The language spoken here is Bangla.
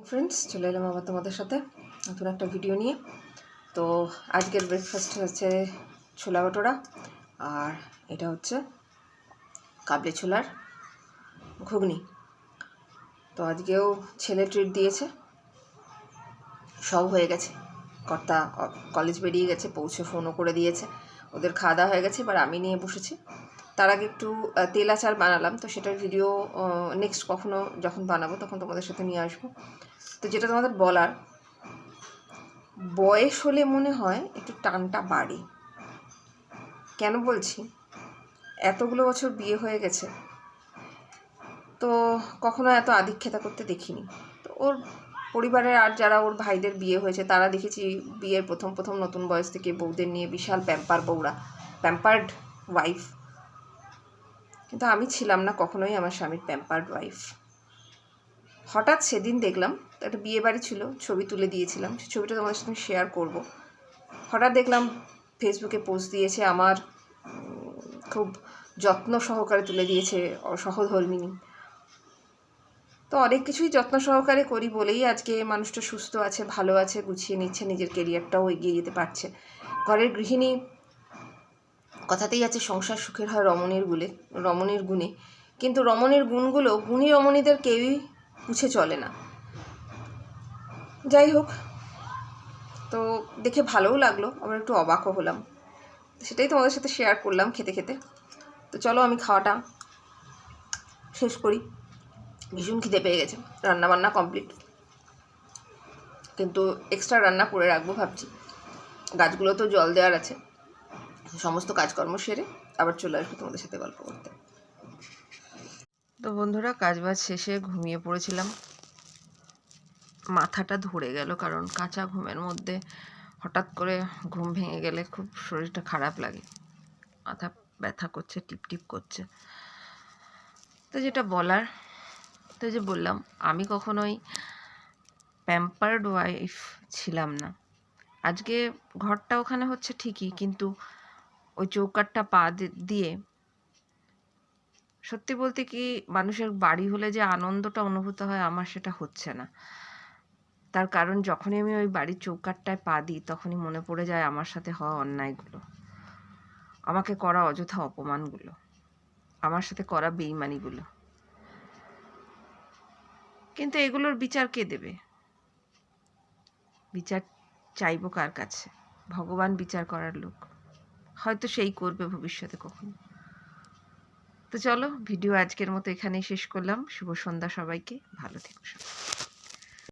ফ্রেন্ডস, চলে এলাম আবার তোমাদের সাথে নতুন একটা ভিডিও নিয়ে। তো আজকের ব্রেকফাস্ট হচ্ছে ছোলা ভটোরা, আর এটা হচ্ছে কাবলি ছোলার ঘুগনি। তো আজকেও ছেলে ট্রিট দিয়েছে, সব হয়ে গেছে। কর্তা কলেজ বেরিয়ে গেছে, পৌঁছে ফোনও করে দিয়েছে, ওদের খাওয়া দাওয়া হয়ে গেছে। এবার আমি নিয়ে বসেছি। তার আগে একটু তেল আচার বানালাম, তো সেটার ভিডিও নেক্সট কখনো যখন বানাবো তখন তোমাদের সাথে নিয়ে আসবো। তো যেটা তোমাদের বলার, বয়স হলে মনে হয় একটু টানটা বাড়ে। কেন বলছি, এতগুলো বছর বিয়ে হয়ে গেছে, তো কখনো এত আধিক্যতা করতে দেখিনি। তো ওর পরিবারের আর যারা ওর ভাইদের বিয়ে হয়েছে তারা দেখেছি বিয়ের প্রথম প্রথম নতুন বয়স থেকে বউদের নিয়ে বিশাল প্যাম্পার্ড ওয়াইফ। কিন্তু আমি ছিলাম না কখনোই আমার স্বামীর প্যাম্পার্ড ওয়াইফ। হঠাৎ সেদিন দেখলাম, একটা বিয়ে বাড়ি ছিল, ছবি তুলে দিয়েছিলাম, সেই ছবিটা তোমাদের সাথে শেয়ার করব। হঠাৎ দেখলাম ফেসবুকে পোস্ট দিয়েছে, আমার খুব যত্ন সহকারে তুলে দিয়েছে সহধর্মিণী। তো অনেক কিছুই যত্ন সহকারে করি বলেই আজকে মানুষটা সুস্থ আছে, ভালো আছে, গুছিয়ে নিচ্ছে, নিজের কেরিয়ারটাও এগিয়ে যেতে পারছে। ঘরের গৃহিণী কথাতেই আছে, সংসার সুখের হয় রমণীর গুণে। কিন্তু রমণীর গুণগুলো গুণী রমণীদের কেউই পুছে চলে না। যাই হোক, তো দেখে ভালোও লাগলো, আবার একটু অবাকও হলাম। সেটাই তোমাদের সাথে শেয়ার করলাম খেতে খেতে। তো চলো আমি খাওয়াটা শেষ করি। ভীষণ খিদে পেয়ে গেছে, রান্নাবান্না কমপ্লিট, কিন্তু এক্সট্রা রান্না করে রাখবো ভাবছি। গাছগুলো তো জল দেওয়ার আছে, সমস্ত কাজকর্ম সেরে আবার চলে আসবো তোমাদের সাথে গল্প করতে। তো বন্ধুরা, কাজবাজ শেষে ঘুমিয়ে পড়েছিলাম। মাথাটা ধরে গেল, কারণ কাঁচা ঘুমের মধ্যে হঠাৎ করে ঘুম ভেঙে গেলে খুব শরীরটা খারাপ লাগে, মাথা ব্যথা করছে, টিপটিপ করছে। তো যেটা বলার, তো যে বললাম, আমি কখনোই প্যাম্পার্ড ওয়াইফ ছিলাম না। আজকে ঘরটা ওখানে হচ্ছে ঠিকই, কিন্তু ওই চৌকাঠটা পা দিয়ে সত্যি বলতে কি, মানুষের বাড়ি হলে যে আনন্দটা অনুভূত হয়, আমার সেটা হচ্ছে না। তার কারণ যখনই আমি ওই বাড়ির চৌকাঠটায় পা দিই, তখনই মনে পড়ে যায় আমার সাথে হওয়া অন্যায়গুলো, আমাকে করা অযথা অপমানগুলো, আমার সাথে করা বেইমানিগুলো। কিন্তু এগুলোর বিচার কে দেবে? বিচার চাইবো কার কাছে? ভগবান বিচার করার লোক, হয়তো সেই করবে ভবিষ্যতে কখনো। তো চলো, ভিডিও আজকের মতো এখানেই শেষ করলাম। শুভ সন্ধ্যা সবাইকে, ভালো থেকো সবাই।